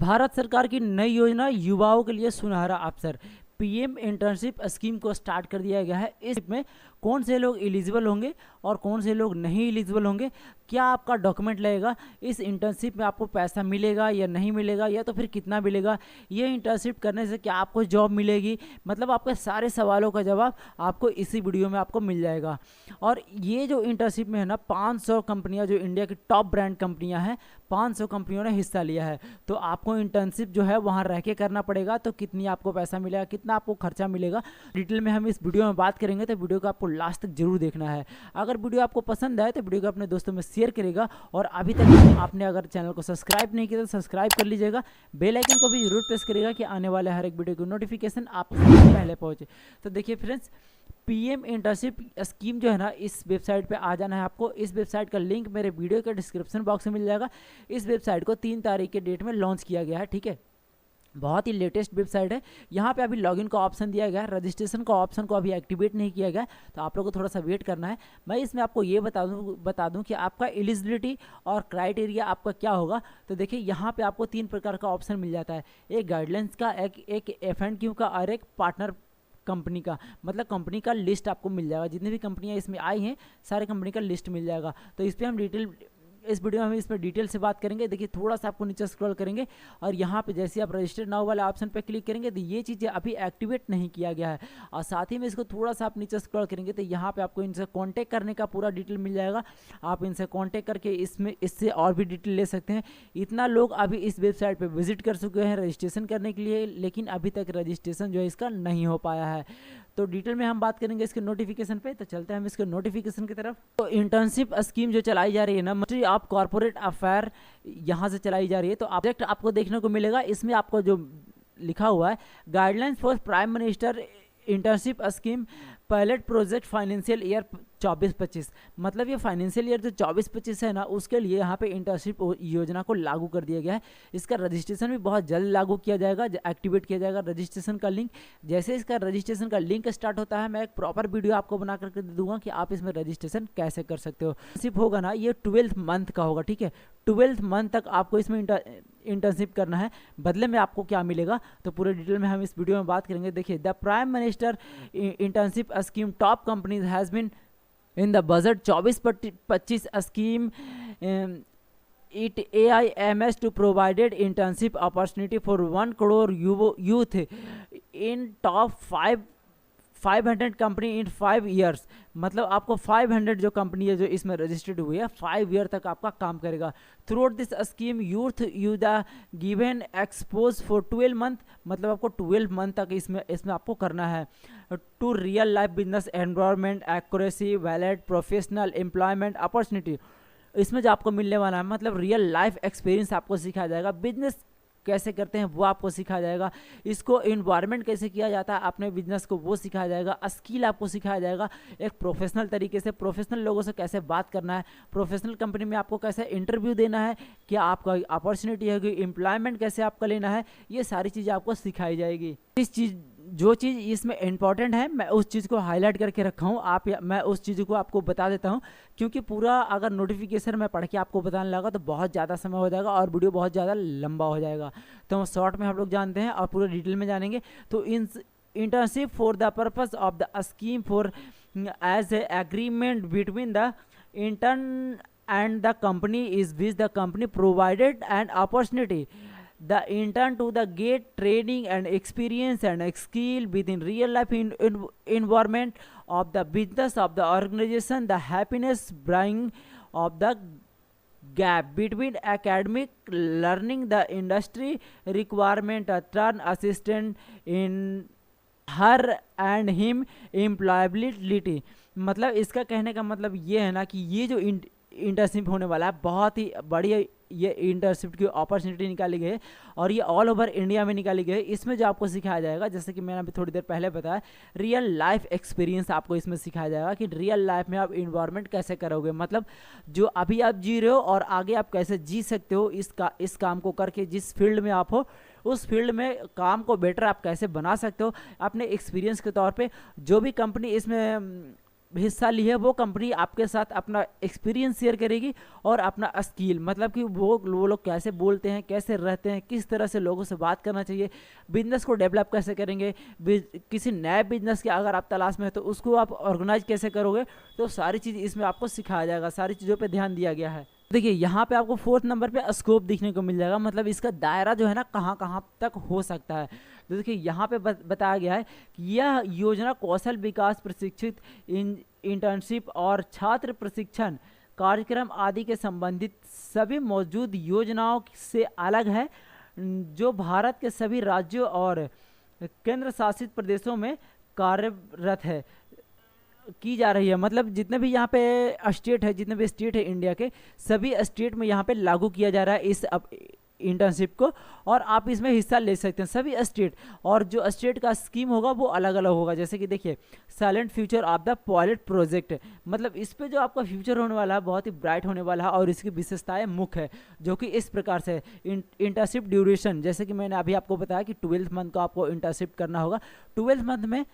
भारत सरकार की नई योजना युवाओं के लिए सुनहरा अवसर पीएम इंटर्नशिप स्कीम को स्टार्ट कर दिया गया है। इसमें कौन से लोग एलिजिबल होंगे और कौन से लोग नहीं एलिजिबल होंगे, क्या आपका डॉक्यूमेंट लगेगा, इस इंटर्नशिप में आपको पैसा मिलेगा या नहीं मिलेगा, या तो फिर कितना मिलेगा, ये इंटर्नशिप करने से क्या आपको जॉब मिलेगी, मतलब आपके सारे सवालों का जवाब आपको इसी वीडियो में आपको मिल जाएगा। और ये जो इंटर्नशिप में है ना, 500 कंपनियां, जो इंडिया की टॉप ब्रांड कंपनियां हैं, 500 कंपनियों ने हिस्सा लिया है। तो आपको इंटर्नशिप जो है वहाँ रह के करना पड़ेगा। तो कितनी आपको पैसा मिलेगा, कितना आपको खर्चा मिलेगा, डिटेल में हम इस वीडियो में बात करेंगे। तो वीडियो को आपको लास्ट तक जरूर देखना है। अगर वीडियो आपको पसंद आए तो वीडियो को अपने दोस्तों में शेयर करेगा, और अभी तक आपने अगर चैनल को सब्सक्राइब नहीं किया तो सब्सक्राइब कर लीजिएगा। बेल आइकन को भी जरूर प्रेस करेगा कि आने वाले हर एक वीडियो की नोटिफिकेशन आप सबसे पहले पहुंचे। तो देखिए फ्रेंड्स, पीएम इंटर्नशिप स्कीम जो है ना, इस वेबसाइट पे आ जाना है आपको। इस वेबसाइट का लिंक मेरे वीडियो के डिस्क्रिप्शन बॉक्स में मिल जाएगा। इस वेबसाइट को 3 तारीख के डेट में लॉन्च किया गया है, ठीक है। बहुत ही लेटेस्ट वेबसाइट है। यहाँ पे अभी लॉगिन का ऑप्शन दिया गया है, रजिस्ट्रेशन का ऑप्शन को अभी एक्टिवेट नहीं किया गया है, तो आप लोगों को थोड़ा सा वेट करना है। मैं इसमें आपको ये बता दूं कि आपका एलिजिबिलिटी और क्राइटेरिया आपका क्या होगा। तो देखिए, यहाँ पे आपको 3 प्रकार का ऑप्शन मिल जाता है। एक गाइडलाइंस का, एक F&Q का, और एक पार्टनर कंपनी का। मतलब कंपनी का लिस्ट आपको मिल जाएगा, जितनी भी कंपनियां इसमें आई हैं सारे कंपनी का लिस्ट मिल जाएगा। तो इस पर हम इस वीडियो में हम इस पर डिटेल से बात करेंगे। देखिए, थोड़ा सा आपको नीचे स्क्रॉल करेंगे और यहाँ पे जैसे आप रजिस्टर नाउ वाले ऑप्शन पे क्लिक करेंगे तो ये चीज़ें अभी एक्टिवेट नहीं किया गया है। और साथ ही में इसको थोड़ा सा आप नीचे स्क्रॉल करेंगे तो यहाँ पे आपको इनसे कांटेक्ट करने का पूरा डिटेल मिल जाएगा। आप इनसे कांटेक्ट करके इससे और भी डिटेल ले सकते हैं। इतना लोग अभी इस वेबसाइट पर विजिट कर चुके हैं रजिस्ट्रेशन करने के लिए, लेकिन अभी तक रजिस्ट्रेशन जो है इसका नहीं हो पाया है। तो डिटेल में हम बात करेंगे इसके नोटिफिकेशन पे। तो चलते हैं हम इसके नोटिफिकेशन की तरफ। तो इंटर्नशिप स्कीम जो चलाई जा रही है ना, मिनिस्ट्री ऑफ कॉर्पोरेट अफेयर, यहाँ से चलाई जा रही है। तो ऑब्जेक्ट आपको देखने को मिलेगा, इसमें आपको जो लिखा हुआ है, guidelines for prime minister internship scheme pilot project financial year 24-25। मतलब ये फाइनेंशियल ईयर जो 24-25 है ना, उसके लिए यहाँ पे इंटर्नशिप योजना को लागू कर दिया गया है। इसका रजिस्ट्रेशन भी बहुत जल्द लागू किया जाएगा, एक्टिवेट किया जाएगा रजिस्ट्रेशन का लिंक। जैसे इसका रजिस्ट्रेशन का लिंक स्टार्ट होता है, मैं एक प्रॉपर वीडियो आपको बना करके दे दूंगा कि आप इसमें रजिस्ट्रेशन कैसे कर सकते हो। इंटर्नशिप होगा ना, ये 12th मंथ का होगा, ठीक है। 12th मंथ तक आपको इसमें इंटर्नशिप करना है। बदले में आपको क्या मिलेगा, तो पूरे डिटेल में हम इस वीडियो में बात करेंगे। देखिए, the prime minister internship scheme top companies has been in the budget 24-25 scheme, it AIMS to provided internship opportunity for 1 crore youth in top 500 company in 5 years. मतलब आपको 500 जो कंपनी है जो इसमें रजिस्टर्ड हुई है, 5 ईयर तक आपका काम करेगा। Throughout this scheme youth you the given expose for 12 month. मतलब आपको 12 मंथ तक इसमें आपको करना है। To real life business environment, accuracy, valid professional employment opportunity. इसमें जो आपको मिलने वाला है, मतलब रियल लाइफ एक्सपीरियंस आपको सिखाया जाएगा। बिजनेस कैसे करते हैं वो आपको सिखाया जाएगा। इसको इन्वायरमेंट कैसे किया जाता है अपने बिजनेस को, वो सिखाया जाएगा। स्किल आपको सिखाया जाएगा एक प्रोफेशनल तरीके से, प्रोफेशनल लोगों से कैसे बात करना है, प्रोफेशनल कंपनी में आपको कैसे इंटरव्यू देना है, क्या आपका अपॉर्चुनिटी है, एम्प्लॉयमेंट कैसे आपका लेना है, ये सारी चीज़ें आपको सिखाई जाएगी। जो चीज़ इसमें इम्पॉर्टेंट है, मैं उस चीज़ को हाईलाइट करके रखा हूँ। मैं उस चीज़ को आपको बता देता हूँ, क्योंकि पूरा अगर नोटिफिकेशन में पढ़ के आपको बताने लगा तो बहुत ज़्यादा समय हो जाएगा और वीडियो बहुत ज़्यादा लंबा हो जाएगा। तो शॉर्ट में हम लोग जानते हैं और पूरे डिटेल में जानेंगे। तो internship for the purpose of the scheme for as a agreement between the intern and the company is which the company provided and opportunity the intern to the get training and experience and skill within real life environment of the business of the organization. The happiness bring of the gap between academic learning the industry requirement a turn assistant in her and him employability। मतलब इसका कहने का मतलब ये है ना कि ये जो इंटर्नशिप होने वाला है, बहुत ही बढ़िया ये इंटर्नशिप की अपॉर्चुनिटी निकाली गई है और ये ऑल ओवर इंडिया में निकाली गई है। इसमें जो आपको सिखाया जाएगा, जैसे कि मैंने अभी थोड़ी देर पहले बताया, रियल लाइफ एक्सपीरियंस आपको इसमें सिखाया जाएगा कि रियल लाइफ में आप इन्वायरमेंट कैसे करोगे। मतलब जो अभी आप जी रहे हो और आगे आप कैसे जी सकते हो इस काम को करके, जिस फील्ड में आप हो उस फील्ड में काम को बेटर आप कैसे बना सकते हो अपने एक्सपीरियंस के तौर पे। जो भी कंपनी इसमें हिस्सा ली है वो कंपनी आपके साथ अपना एक्सपीरियंस शेयर करेगी और अपना स्किल, मतलब कि वो लोग कैसे बोलते हैं, कैसे रहते हैं, किस तरह से लोगों से बात करना चाहिए, बिजनेस को डेवलप कैसे करेंगे, किसी नए बिजनेस की अगर आप तलाश में है तो उसको आप ऑर्गेनाइज कैसे करोगे, तो सारी चीज़ इसमें आपको सिखाया जाएगा, सारी चीज़ों पर ध्यान दिया गया है। देखिए यहाँ पे आपको 4th नंबर पे स्कोप दिखने को मिल जाएगा, मतलब इसका दायरा जो है ना कहाँ कहाँ तक हो सकता है। तो देखिए यहाँ पे बताया गया है कि यह योजना कौशल विकास, प्रशिक्षित इंटर्नशिप और छात्र प्रशिक्षण कार्यक्रम आदि के संबंधित सभी मौजूद योजनाओं से अलग है, जो भारत के सभी राज्यों और केंद्र शासित प्रदेशों में कार्यरत है, की जा रही है। मतलब जितने भी यहाँ पे स्टेट है, जितने भी स्टेट है इंडिया के, सभी स्टेट में यहाँ पे लागू किया जा रहा है इस इंटर्नशिप को, और आप इसमें हिस्सा ले सकते हैं सभी स्टेट। और जो स्टेट का स्कीम होगा वो अलग अलग होगा, जैसे कि देखिए silent future of the pilot project, मतलब इस पे जो आपका फ्यूचर होने वाला है बहुत ही ब्राइट होने वाला है, और इसकी विशेषताएं मुख्य है जो कि इस प्रकार से इंटर्नशिप ड्यूरेशन, जैसे कि मैंने अभी आपको बताया कि 12th मंथ को आपको इंटर्नशिप करना होगा। 12th मंथ में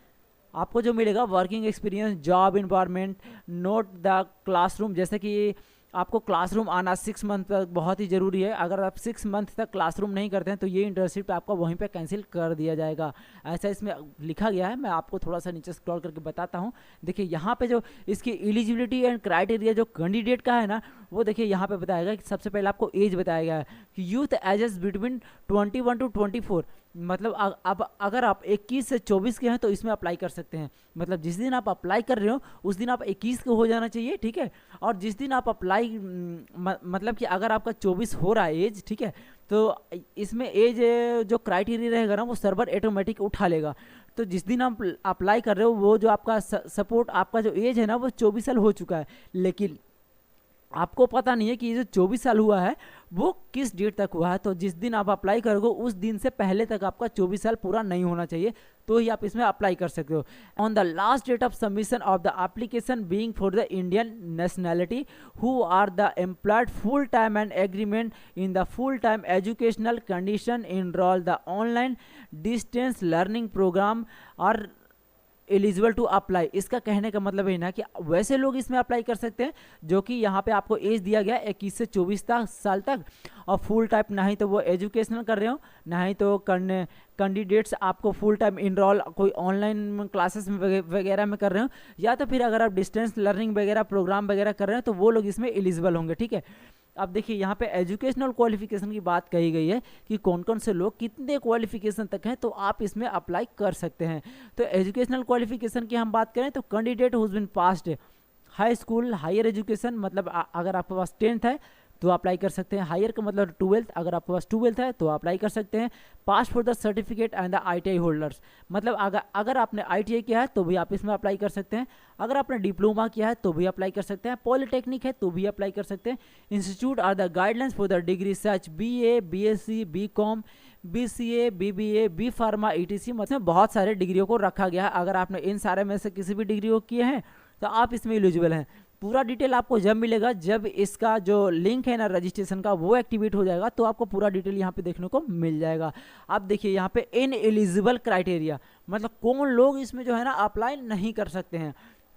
आपको जो मिलेगा working experience, job environment, note the classroom, जैसे कि आपको क्लासरूम आना 6 मंथ तक बहुत ही ज़रूरी है। अगर आप 6 मंथ तक क्लासरूम नहीं करते हैं तो ये इंटर्नशिप आपका वहीं पे कैंसिल कर दिया जाएगा, ऐसा इसमें लिखा गया है। मैं आपको थोड़ा सा नीचे स्क्रॉल करके बताता हूँ। देखिए यहाँ पे जो इसकी एलिजिबिलिटी एंड क्राइटेरिया जो कैंडिडेट का है ना, वो देखिए यहाँ पे बताएगा कि सबसे पहले आपको एज बताया गया है कि यूथ एजेस बिटवीन 21 to 24, मतलब अब अगर आप 21 से 24 के हैं तो इसमें अप्लाई कर सकते हैं। मतलब जिस दिन आप अप्लाई कर रहे हो उस दिन आप 21 के हो जाना चाहिए, ठीक है। और जिस दिन आप अप्लाई मतलब कि अगर आपका 24 हो रहा है एज, ठीक है, तो इसमें एज जो क्राइटेरिया रहेगा ना वो सर्वर ऑटोमेटिक उठा लेगा। तो जिस दिन आप अप्लाई कर रहे हो वो जो आपका सपोर्ट, आपका जो एज है ना वो 24 साल हो चुका है, लेकिन आपको पता नहीं है कि ये जो 24 साल हुआ है वो किस डेट तक हुआ है। तो जिस दिन आप अप्लाई करोगे उस दिन से पहले तक आपका 24 साल पूरा नहीं होना चाहिए, तो ही आप इसमें अप्लाई कर सकते हो। On the last date of submission of the application being for the Indian nationality who are the employed full time and agreement in the full time educational condition enrol the online distance learning programme और eligible to apply. इसका कहने का मतलब है ना कि वैसे लोग इसमें अप्लाई कर सकते हैं जो कि यहाँ पे आपको एज दिया गया 21 से 24 साल तक, और फुल टाइम ना ही तो वो एजुकेशनल कर रहे हो, ना ही तो कैंडिडेट्स आपको फुल टाइम इनरोल कोई ऑनलाइन क्लासेस में वगैरह में कर रहे हो, या तो फिर अगर आप डिस्टेंस लर्निंग वगैरह प्रोग्राम वगैरह कर रहे हैं तो वो लोग इसमें एलिजिबल होंगे, ठीक है। अब देखिए यहाँ पे एजुकेशनल क्वालिफिकेशन की बात कही गई है कि कौन कौन से लोग कितने क्वालिफिकेशन तक हैं तो आप इसमें अप्लाई कर सकते हैं। तो एजुकेशनल क्वालिफिकेशन की हम बात करें तो candidate who's been passed high school higher education, मतलब अगर आपके पास 10th है तो अप्लाई कर सकते हैं। हायर का मतलब 12th, अगर आपके पास 12th है तो अप्लाई कर सकते हैं। Pass for the certificate and the ITI holders, मतलब अगर आपने ITI किया है तो भी आप इसमें अप्लाई कर सकते हैं। अगर आपने डिप्लोमा किया है तो भी अप्लाई कर सकते हैं। पॉलिटेक्निक है तो भी अप्लाई कर सकते हैं। Institute are the guidelines for the degree such BA, BSc, BCom, BCA, BBA, B pharma, ETC, मतलब बहुत सारे डिग्रियों को रखा गया है। अगर आपने इन सारे में से किसी भी डिग्री को किए हैं तो आप इसमें एलिजिबल हैं। पूरा डिटेल आपको जब मिलेगा, जब इसका जो लिंक है ना रजिस्ट्रेशन का वो एक्टिवेट हो जाएगा तो आपको पूरा डिटेल यहाँ पे देखने को मिल जाएगा। आप देखिए यहाँ पे इन एलिजिबल क्राइटेरिया, मतलब कौन लोग इसमें जो है ना अप्लाई नहीं कर सकते हैं।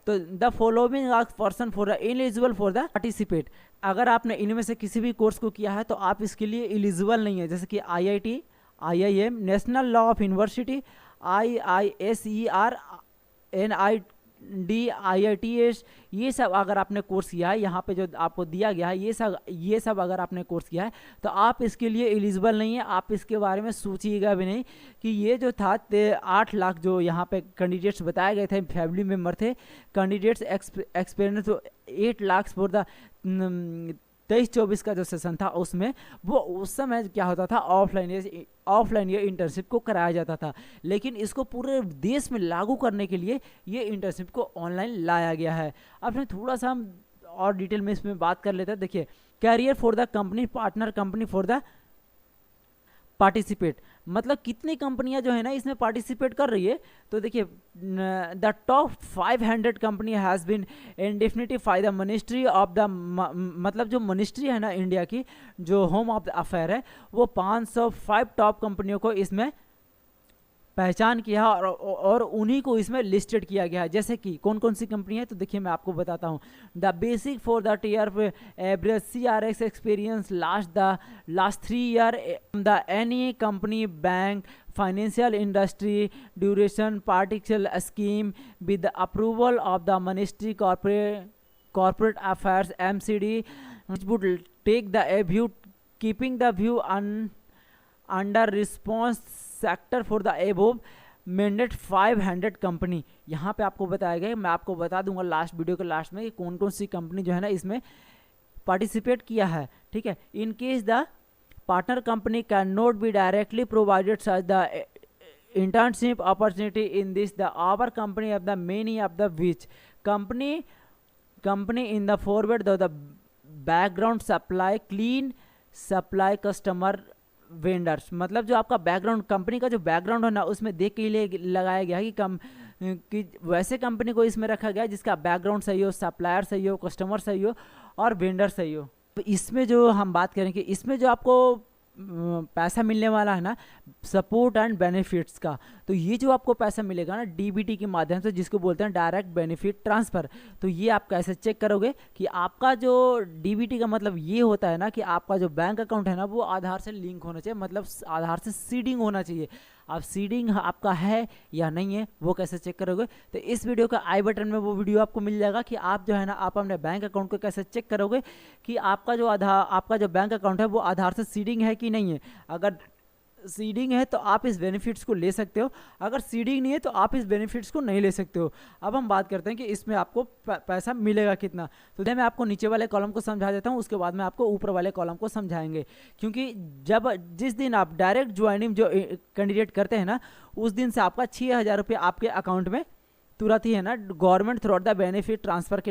तो the following are person for the ineligible for the participate, अगर आपने इनमें से किसी भी कोर्स को किया है तो आप इसके लिए एलिजिबल नहीं है, जैसे कि IIT, IIM, national law of university, IISER, NID, IITS, ये सब अगर आपने कोर्स किया है, यहाँ पे जो आपको दिया गया है ये सब अगर आपने कोर्स किया है तो आप इसके लिए एलिजिबल नहीं है। आप इसके बारे में सोचिएगा भी नहीं कि ये जो था 8 लाख जो यहाँ पे कैंडिडेट्स बताए गए थे, फैमिली मेम्बर थे candidates experience, 8 lakh for the 23-24 का जो सेशन था उसमें वो उस समय क्या होता था ऑफलाइन ये इंटर्नशिप को कराया जाता था, लेकिन इसको पूरे देश में लागू करने के लिए ये इंटर्नशिप को ऑनलाइन लाया गया है। अब थोड़ा सा हम और डिटेल में इसमें बात कर लेते हैं। देखिए career for the company, partner company for the participate, मतलब कितनी कंपनियां जो है ना इसमें पार्टिसिपेट कर रही है। तो देखिए the top 500 company has been indefinitely by the ministry of the, मतलब जो मिनिस्ट्री है ना इंडिया की, जो होम ऑफ द अफेयर है, वो 505 टॉप कंपनियों को इसमें पहचान किया है और उन्हीं को इसमें लिस्टेड किया गया है। जैसे कि कौन कौन सी कंपनी है, तो देखिए मैं आपको बताता हूँ। The basic for the tier average CRX experience last 3 year the any company bank financial industry duration particular scheme with approval of the ministry corporate affairs MCD which would take the view keeping the view under response sector for the above mandate 500 company. यहाँ पे आपको बताया गया, मैं आपको बता दूंगा last video के लास्ट में कि कौन कौन सी कंपनी जो है ना इसमें पार्टिसिपेट किया है, ठीक है। In case the partner company can not be directly provided such the internship opportunity in this the our company of the many of the which company in the forward the background supply clean supply customer vendors. मतलब जो आपका background, company का जो background है ना उसमें देख के लिए लगाया गया है कि वैसे कंपनी को इसमें रखा गया जिसका बैकग्राउंड सही हो, सप्लायर सही हो, कस्टमर सही हो और वेंडर सही हो। तो इसमें जो हम बात करें कि इसमें जो आपको पैसा मिलने वाला है ना सपोर्ट एंड बेनिफिट्स का, तो ये जो आपको पैसा मिलेगा ना DBT के माध्यम से, जिसको बोलते हैं डायरेक्ट बेनिफिट ट्रांसफ़र। तो ये आप कैसे चेक करोगे कि आपका जो DBT का मतलब ये होता है ना कि आपका जो बैंक अकाउंट है ना वो आधार से लिंक होना चाहिए, मतलब आधार से सीडिंग होना चाहिए। अब सीडिंग आपका है या नहीं है वो कैसे चेक करोगे, तो इस वीडियो का आई बटन में वो वीडियो आपको मिल जाएगा कि आप जो है ना आप अपने बैंक अकाउंट को कैसे चेक करोगे कि आपका जो बैंक अकाउंट है वो आधार से सीडिंग है कि नहीं है। अगर सीडिंग है तो आप इस बेनिफिट्स को ले सकते हो, अगर सीडिंग नहीं है तो आप इस बेनिफिट्स को नहीं ले सकते हो। अब हम बात करते हैं कि इसमें आपको पैसा मिलेगा कितना। तो मैं आपको नीचे वाले कॉलम को समझा देता हूँ, उसके बाद में आपको ऊपर वाले कॉलम को समझाएंगे। क्योंकि जिस दिन आप डायरेक्ट ज्वाइनिंग जो कैंडिडेट करते हैं ना उस दिन से आपका 6,000 रुपये आपके अकाउंट में तुरंत ही है ना government through the benefit transfer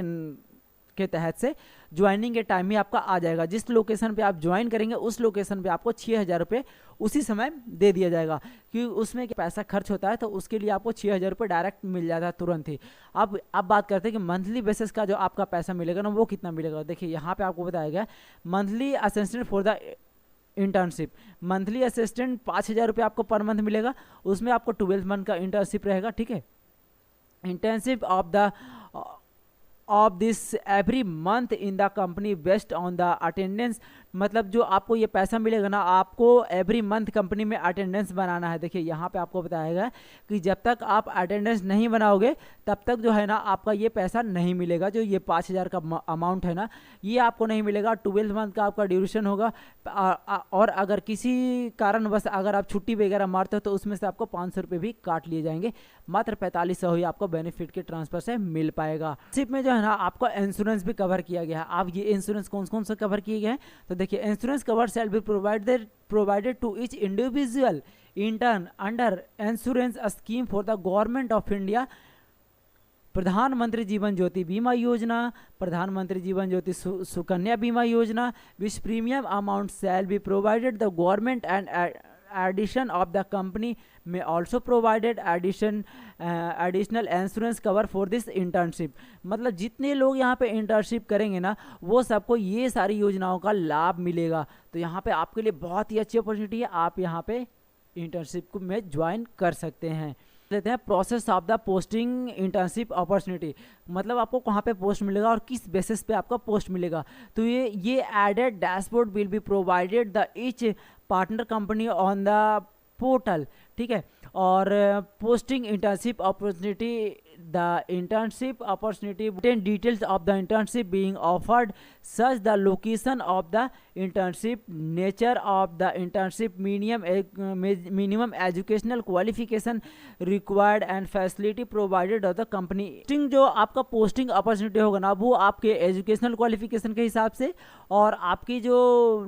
के तहत से ज्वाइनिंग के टाइम ही आपका आ जाएगा। जिस लोकेशन पे आप ज्वाइन करेंगे उस लोकेशन पे आपको 6,000 रुपये उसी समय दे दिया जाएगा, क्योंकि उसमें पैसा खर्च होता है तो उसके लिए आपको 6,000 रुपये डायरेक्ट मिल जाता है तुरंत ही। अब बात करते हैं कि मंथली बेसिस का जो आपका पैसा मिलेगा ना वो कितना मिलेगा। देखिए यहाँ पे आपको बताया गया monthly assistant for the internship, monthly assistant 5,000 रुपये आपको पर मंथ मिलेगा। उसमें आपको 12 मंथ का इंटर्नशिप रहेगा, ठीक है। Internship of this every month in the company based on the attendance, मतलब जो आपको ये पैसा मिलेगा ना आपको एवरी मंथ कंपनी में अटेंडेंस बनाना है। देखिए यहाँ पे आपको बताया गया कि जब तक आप अटेंडेंस नहीं बनाओगे तब तक जो है ना आपका ये पैसा नहीं मिलेगा। जो ये 5,000 का अमाउंट है ना ये आपको नहीं मिलेगा। 12 मंथ का आपका ड्यूरेशन होगा और अगर किसी कारणवश अगर आप छुट्टी वगैरह मारते हो तो उसमें से आपको 500 रुपये भी काट लिए जाएंगे। मात्र 4500 ही आपको बेनिफिट के ट्रांसफर से मिल पाएगा। सिर्फ में जो है ना आपको इंश्योरेंस भी कवर किया गया है। आप ये इंश्योरेंस कौन कौन सा कवर किए गए हैं, तो देखिए insurance cover shall be provided to each individual intern under insurance scheme for the government of India, Pradhan Mantri Jeevan ज्योति बीमा योजना, प्रधानमंत्री जीवन ज्योति Sukanya Bima Yojana, which premium amount shall be provided the government and addition of the company may also provided additional insurance cover for this internship। मतलब जितने लोग यहाँ पे internship करेंगे ना वो सबको ये सारी योजनाओं का लाभ मिलेगा। तो यहाँ पे आपके लिए बहुत ही अच्छी अपॉर्चुनिटी है, आप यहाँ पे इंटर्नशिप में ज्वाइन कर सकते हैं। लेते हैं process of the posting internship opportunity, मतलब आपको कहाँ पे पोस्ट मिलेगा और किस बेसिस पे आपका पोस्ट मिलेगा। तो ये added dashboard will be provided the each partner company on the portal, ठीक है। और posting internship opportunity, the internship opportunity, details of the internship being offered, such the location of the internship, nature of the internship, minimum educational qualification required and facility provided of the company. जो आपका posting opportunity होगा ना वो आपके educational qualification के हिसाब से और आपकी जो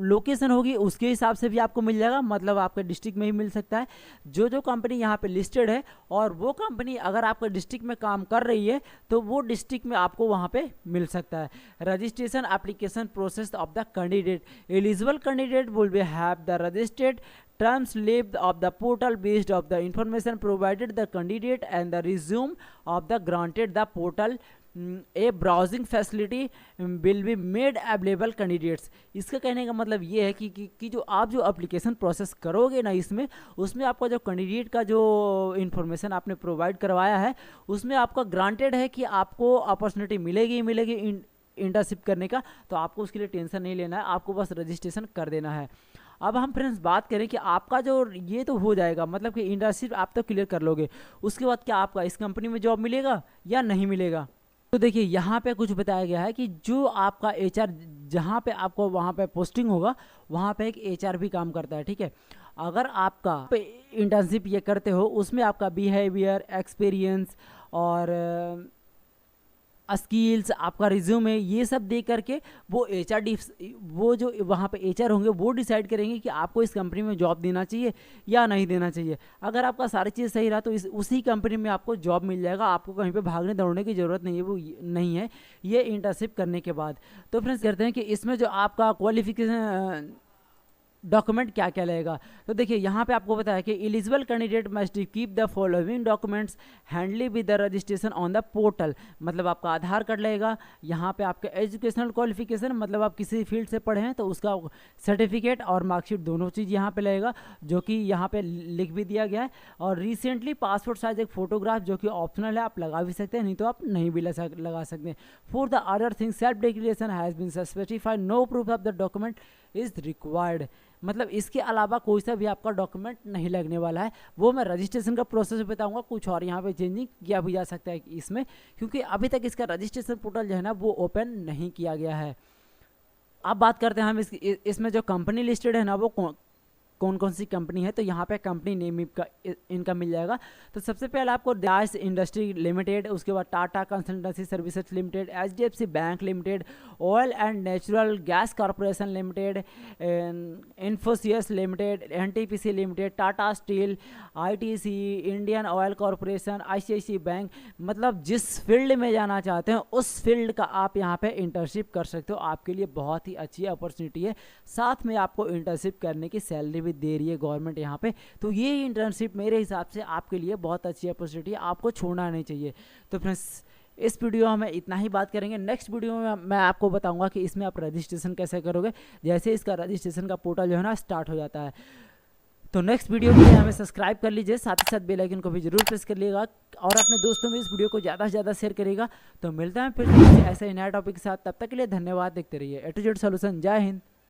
लोकेशन होगी उसके हिसाब से भी आपको मिल जाएगा, मतलब आपके डिस्ट्रिक्ट में ही मिल सकता है। जो कंपनी यहाँ पे लिस्टेड है और वो कंपनी अगर आपके डिस्ट्रिक्ट में काम कर रही है तो वो डिस्ट्रिक्ट में आपको वहाँ पे मिल सकता है। Registration application process of the candidate, eligible candidate will be have the registered terms list of the portal based of the information provided the candidate and the resume of the granted the portal A browsing facility will be made available candidates. इसका कहने का मतलब ये है कि जो आप जो एप्लीकेशन प्रोसेस करोगे ना इसमें, उसमें आपका जो कैंडिडेट का जो इन्फॉर्मेशन आपने प्रोवाइड करवाया है उसमें आपका ग्रांटेड है कि आपको अपॉर्चुनिटी मिलेगी इंटर्नशिप करने का। तो आपको उसके लिए टेंशन नहीं लेना है, आपको बस रजिस्ट्रेशन कर देना है। अब हम फ्रेंड्स बात करें कि आपका जो ये तो हो जाएगा, मतलब कि इंटर्नशिप आप तो क्लियर कर लोगे, उसके बाद क्या आपका इस कंपनी में जॉब मिलेगा या नहीं मिलेगा। तो देखिए यहाँ पे कुछ बताया गया है कि जो आपका एचआर जहाँ पे आपको वहाँ पे पोस्टिंग होगा वहाँ पे एक एचआर भी काम करता है, ठीक है। अगर आपका इंटर्नशिप ये करते हो उसमें आपका बिहेवियर, एक्सपीरियंस और स्किल्स, आपका रिज्यूमे, ये सब दे करके वो वो जो वहाँ पे एचआर होंगे वो डिसाइड करेंगे कि आपको इस कंपनी में जॉब देना चाहिए या नहीं देना चाहिए। अगर आपका सारी चीज़ सही रहा तो उसी कंपनी में आपको जॉब मिल जाएगा, आपको कहीं पे भागने दौड़ने की ज़रूरत नहीं है, वो नहीं है ये इंटर्नशिप करने के बाद। तो फ्रेंड्स करते हैं कि इसमें जो आपका क्वालिफिकेशन डॉक्यूमेंट क्या क्या लगेगा। तो देखिए यहाँ पे आपको बताया कि eligible candidate must keep the following documents handy with the registration on the portal. मतलब आपका आधार कार्ड लगेगा, यहाँ पे आपका एजुकेशनल क्वालिफिकेशन, मतलब आप किसी फील्ड से पढ़े हैं तो उसका सर्टिफिकेट और मार्कशीट दोनों चीज़ यहाँ पे लगेगा, जो कि यहाँ पे लिख भी दिया गया है। और रिसेंटली पासपोर्ट साइज एक फोटोग्राफ जो कि ऑप्शनल है, आप लगा भी सकते हैं, नहीं तो आप नहीं भी लगा सकते हैं। For the other thing self declaration has been specified, no proof of the document is required. मतलब इसके अलावा कोई सा भी आपका डॉक्यूमेंट नहीं लगने वाला है। वो मैं रजिस्ट्रेशन का प्रोसेस बताऊंगा, कुछ और यहाँ पे चेंजिंग किया भी जा सकता है इसमें, क्योंकि अभी तक इसका रजिस्ट्रेशन पोर्टल जो है ना वो ओपन नहीं किया गया है। अब बात करते हैं हम इसमें जो कंपनी लिस्टेड है ना वो कौन कौन सी कंपनी है। तो यहाँ पे कंपनी नेम इनका मिल जाएगा। तो सबसे पहले आपको दास इंडस्ट्री लिमिटेड, उसके बाद Tata consultancy services limited, HDFC bank limited, oil and natural gas corporation limited, Infosys limited, NTPC limited, Tata steel, ITC, Indian oil corporation, ICIC bank. मतलब जिस फील्ड में जाना चाहते हैं उस फील्ड का आप यहाँ पे इंटर्नशिप कर सकते हो। आपके लिए बहुत ही अच्छी अपॉर्चुनिटी है, साथ में आपको इंटर्नशिप करने की सैलरी भी दे रही है गवर्नमेंट यहाँ पे। तो ये इंटर्नशिप मेरे हिसाब से आपके लिए बहुत अच्छी अपॉर्चुनिटी है, आपको छोड़ना नहीं चाहिए। तो फ्रेंड्स इस वीडियो में इतना ही बात करेंगे। नेक्स्ट वीडियो में मैं आपको बताऊंगा कि इसमें आप रजिस्ट्रेशन कैसे करोगे, जैसे इसका रजिस्ट्रेशन का पोर्टल जो है ना स्टार्ट हो जाता है। तो नेक्स्ट वीडियो के लिए हमें सब्सक्राइब कर लीजिए, साथ ही साथ बेल आइकन को भी जरूर प्रेस कर लीजिएगा और अपने दोस्तों में इस वीडियो को ज़्यादा से ज़्यादा शेयर करेगा। तो मिलते हैं फिर ऐसे ही नया टॉपिक के साथ, तब तक के लिए धन्यवाद। देखते रहिए ए टू जेड सॉल्यूशन। जय हिंद।